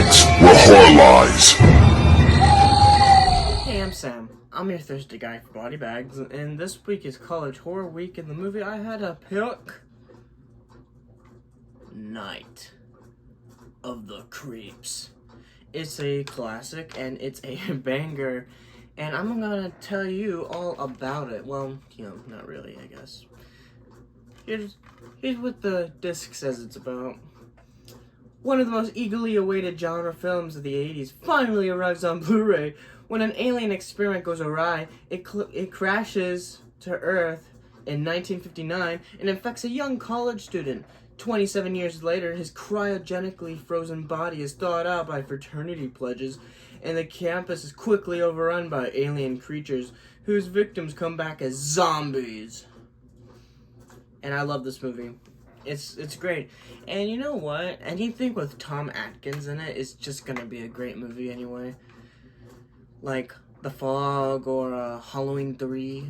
BodyBags, where horror lies. Hey, I'm Sam. I'm your thirsty guy for BodyBags, and this week is College Horror Week, and the movie I had to pick... Night of the Creeps. It's a classic, and it's a banger, and I'm gonna tell you all about it. Well, not really, I guess. Here's what the disc says it's about. One of the most eagerly awaited genre films of the 80s finally arrives on Blu-ray. When an alien experiment goes awry, it crashes to Earth in 1959 and infects a young college student. 27 years later, his cryogenically frozen body is thawed out by fraternity pledges, and the campus is quickly overrun by alien creatures whose victims come back as zombies. And I love this movie. It's great. And you know what? Anything with Tom Atkins in it is just gonna be a great movie anyway. Like The Fog or Halloween 3.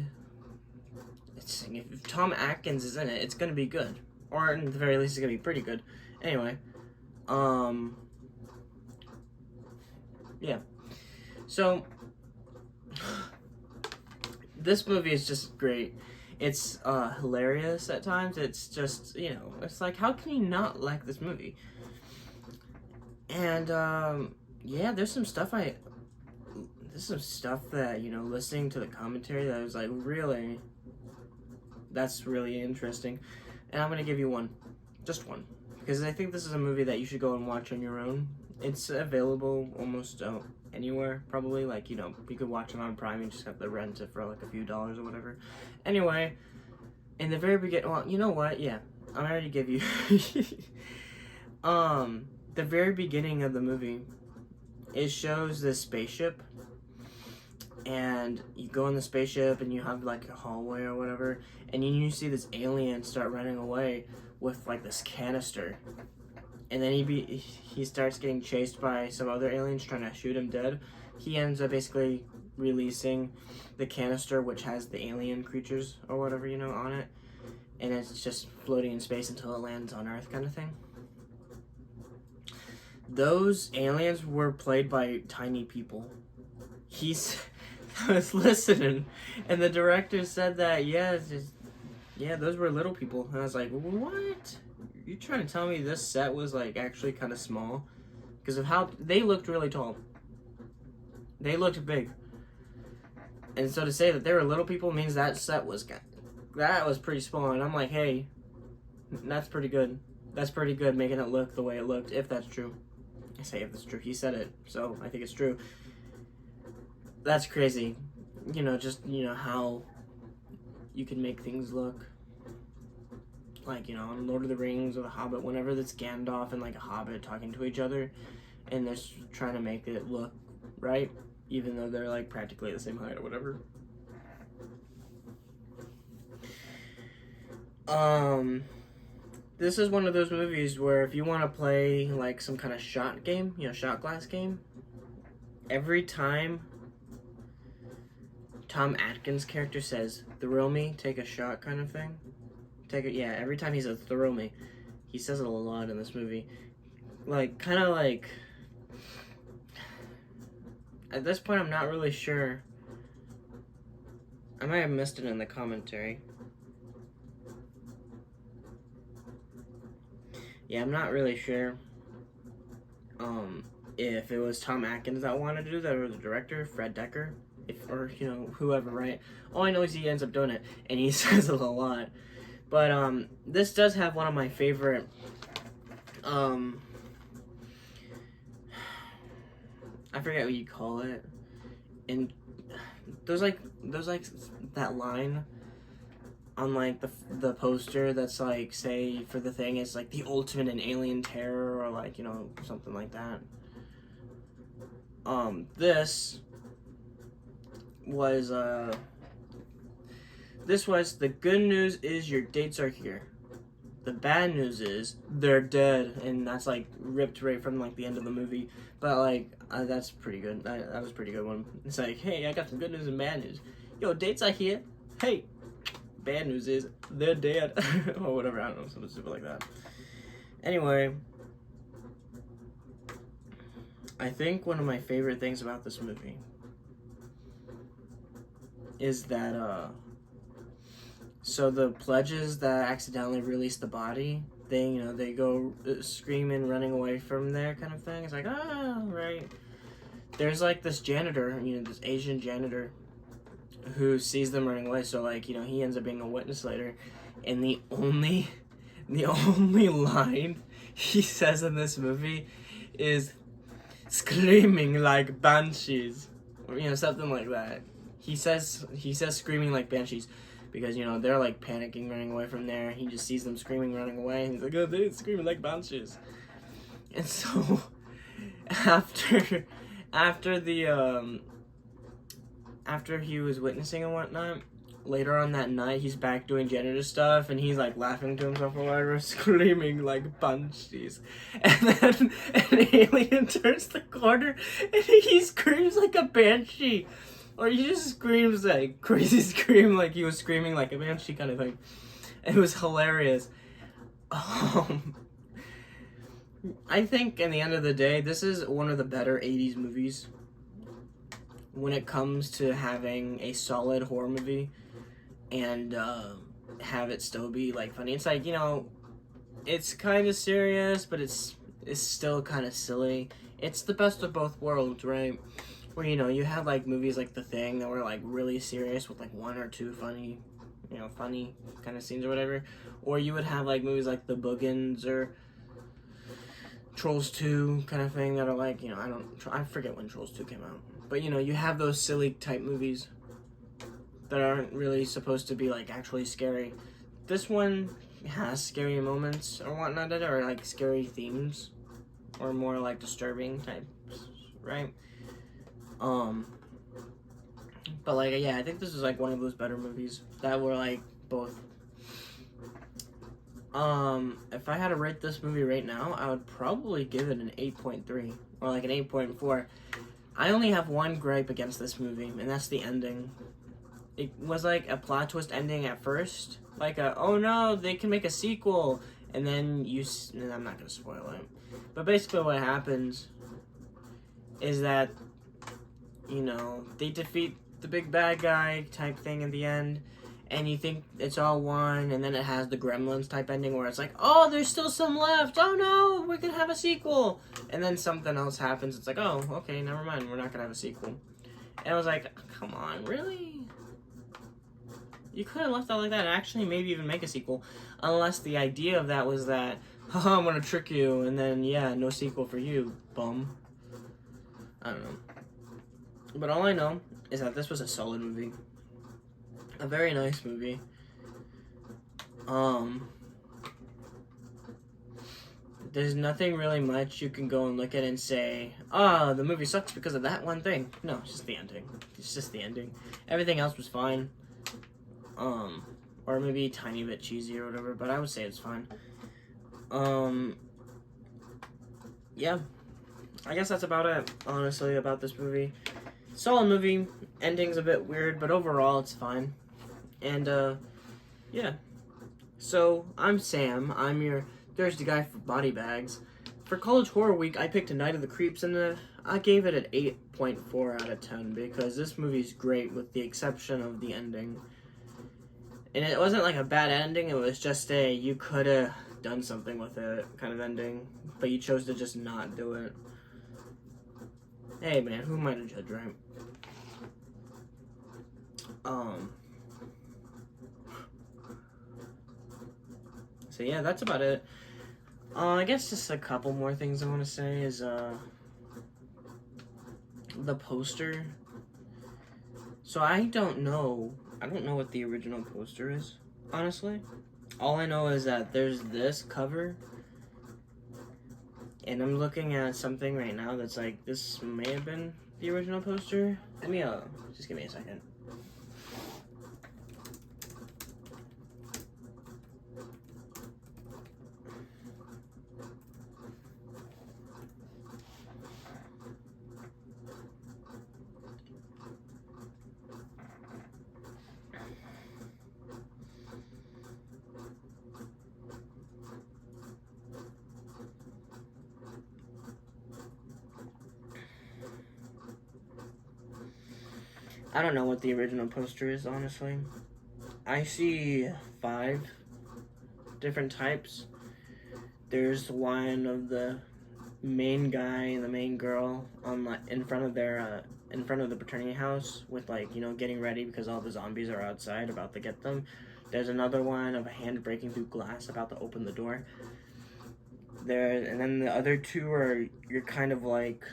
If Tom Atkins is in it, it's gonna be good. Or at the very least, it's gonna be pretty good. Anyway. Yeah. So, this movie is just great. It's hilarious at times. It's just, it's like, how can you not like this movie? And, yeah, there's some stuff that, listening to the commentary that I was like, really, that's really interesting. And I'm going to give you one. Just one. Because I think this is a movie that you should go and watch on your own. It's available almost anywhere, probably. Like, you could watch it on Prime. You just have to rent it for like a few dollars or whatever. Anyway, in the very beginning, well, you know what? Yeah, I already give you. The very beginning of the movie, it shows this spaceship. And you go in the spaceship and you have like a hallway or whatever. And you see this alien start running away with like this canister. And then he starts getting chased by some other aliens trying to shoot him dead. He ends up basically releasing the canister, which has the alien creatures or whatever, on it. And it's just floating in space until it lands on Earth kind of thing. Those aliens were played by tiny people. I was listening, and the director said that, those were little people. And I was like, what? You trying to tell me this set was like actually kind of small? Because of how they looked really tall. They looked big. And so to say that they were little people means that set was pretty small. And I'm like, hey, that's pretty good. That's pretty good, making it look the way it looked, if that's true. I say if it's true. He said it, so I think it's true. That's crazy. How you can make things look. Like, on Lord of the Rings or The Hobbit, whenever that's Gandalf and like a hobbit talking to each other, and they're trying to make it look right, even though they're like practically the same height or whatever. This is one of those movies where if you want to play like some kind of shot game, shot glass game, every time Tom Atkins' character says, "Thrill me, take a shot," kind of thing. Every time he says "thrill me," he says it a lot in this movie. Like, kind of like, at this point I'm not really sure. I might have missed it in the commentary. Yeah, I'm not really sure if it was Tom Atkins that wanted to do that or the director, Fred Dekker, or whoever, right? All I know is he ends up doing it, and he says it a lot. But this does have one of my favorite I forget what you call it. And there's like that line on like the poster that's like, say for the thing, it's like the ultimate in alien terror or like, something like that. This was the good news is your dates are here. The bad news is they're dead, and that's like ripped right from like the end of the movie. But like that's pretty good. That was a pretty good one. It's like, hey, I got some good news and bad news. Yo, dates are here. Hey, bad news is they're dead. Or whatever, I don't know, something stupid like that. Anyway. I think one of my favorite things about this movie is that, so the pledges that accidentally release the body, they go screaming, running away from there kind of thing. It's like, ah, right. There's like this janitor, this Asian janitor who sees them running away. So like, he ends up being a witness later. And the only line he says in this movie is screaming like banshees, or something like that. He says screaming like banshees because they're like panicking, running away from there. He just sees them screaming, running away, and he's like, oh, they're screaming like banshees. And so after he was witnessing and whatnot, later on that night, he's back doing janitor stuff, and he's like laughing to himself or whatever, screaming like banshees. And then an alien turns the corner, and he screams like a banshee. Or he just screams like crazy scream, like he was screaming like a banshee kind of thing. It was hilarious. I think in the end of the day, this is one of the better 80s movies when it comes to having a solid horror movie and have it still be like funny. It's like, it's kind of serious, but it's still kind of silly. It's the best of both worlds, right? Where you have like movies like The Thing that were like really serious with like one or two funny kind of scenes or whatever, or you would have like movies like The Boogans or Trolls 2 kind of thing that are like, I forget when Trolls 2 came out, but you have those silly type movies that aren't really supposed to be like actually scary. This one has scary moments or whatnot, or like scary themes, or more like disturbing types, right? But like, yeah, I think this is like one of those better movies that were like both. If I had to rate this movie right now, I would probably give it an 8.3 or like an 8.4. I only have one gripe against this movie, and that's the ending. It was like a plot twist ending at first, like oh no, they can make a sequel, and then I'm not gonna spoil it, but basically what happens is that they defeat the big bad guy type thing at the end, and you think it's all one, and then it has the Gremlins type ending where it's like, oh, there's still some left, oh no, we're gonna have a sequel, and then something else happens. It's like, oh, okay, never mind, we're not gonna have a sequel. And I was like, come on, really? You could have left that like that and actually maybe even make a sequel, unless the idea of that was that, haha, I'm gonna trick you, and then yeah, no sequel for you, bum. I don't know. But all I know is that this was a solid movie. A very nice movie. There's nothing really much you can go and look at and say, the movie sucks because of that one thing. No, it's just the ending. It's just the ending. Everything else was fine. Or maybe a tiny bit cheesy or whatever, but I would say it's fine. Yeah. I guess that's about it, honestly, about this movie. Solid movie. Ending's a bit weird, but overall it's fine. And, yeah. So, I'm Sam. I'm your Thursday guy for BodyBags. For College Horror Week, I picked A Night of the Creeps, and I gave it an 8.4 out of 10, because this movie's great, with the exception of the ending. And it wasn't like a bad ending, it was just you could have done something with it kind of ending, but you chose to just not do it. Hey man, who am I to judge, right? So yeah, that's about it. I guess just a couple more things I want to say is, the poster. So I don't know what the original poster is, honestly. All I know is that there's this cover, and I'm looking at something right now that's like, this may have been the original poster. Just give me a second. I don't know what the original poster is, honestly. I see 5 different types. There's one of the main guy and the main girl on in front of the fraternity house with, like, you know, getting ready because all the zombies are outside about to get them. There's another one of a hand breaking through glass about to open the door. And then the other 2 are you're kind of like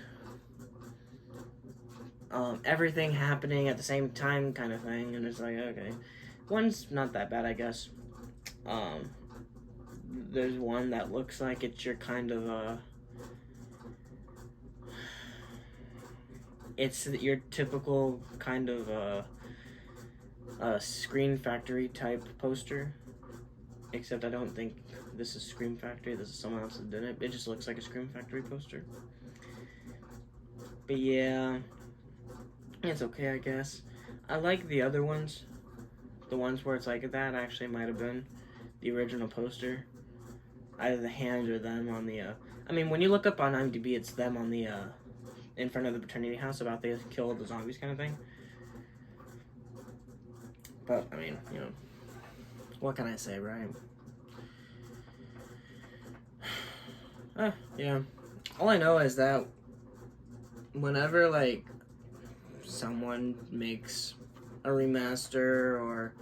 everything happening at the same time kind of thing, and it's like, okay, one's not that bad, I guess. There's one that looks like it's your kind of it's your typical kind of Scream Factory type poster, except I don't think this is Scream Factory. This is someone else that did it. It just looks like a Scream Factory poster. But yeah, it's okay, I guess. I like the other ones. The ones where it's like that actually might have been the original poster. Either the hands or them on the, I mean, when you look up on IMDb, it's them on the, in front of the fraternity house about they kill the zombies kind of thing. But, I mean, you know, what can I say, right? Yeah. All I know is that whenever, like, someone makes a remaster or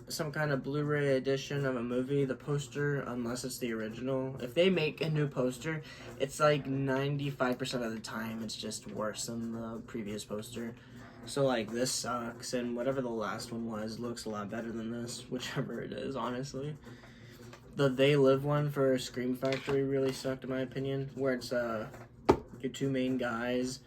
some kind of Blu-ray edition of a movie, the poster, unless it's the original, if they make a new poster, it's like 95% of the time it's just worse than the previous poster. So, like, this sucks, and whatever the last one was looks a lot better than this, whichever it is, honestly. The They Live one for Scream Factory really sucked, in my opinion, where it's your 2 main guys,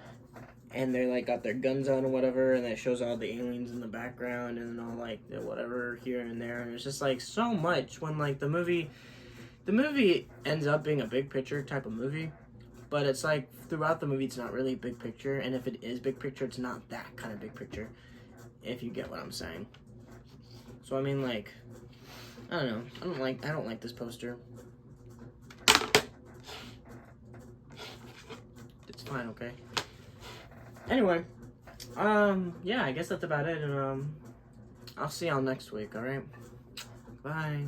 and they're like got their guns out and whatever, and it shows all the aliens in the background and all like whatever here and there, and it's just like so much when like the movie ends up being a big picture type of movie, but it's like throughout the movie it's not really big picture, and if it is big picture, it's not that kind of big picture, if you get what I'm saying. So I mean, like, I don't know, I don't like this poster. It's fine, okay. Anyway, yeah, I guess that's about it, and I'll see y'all next week, alright? Bye.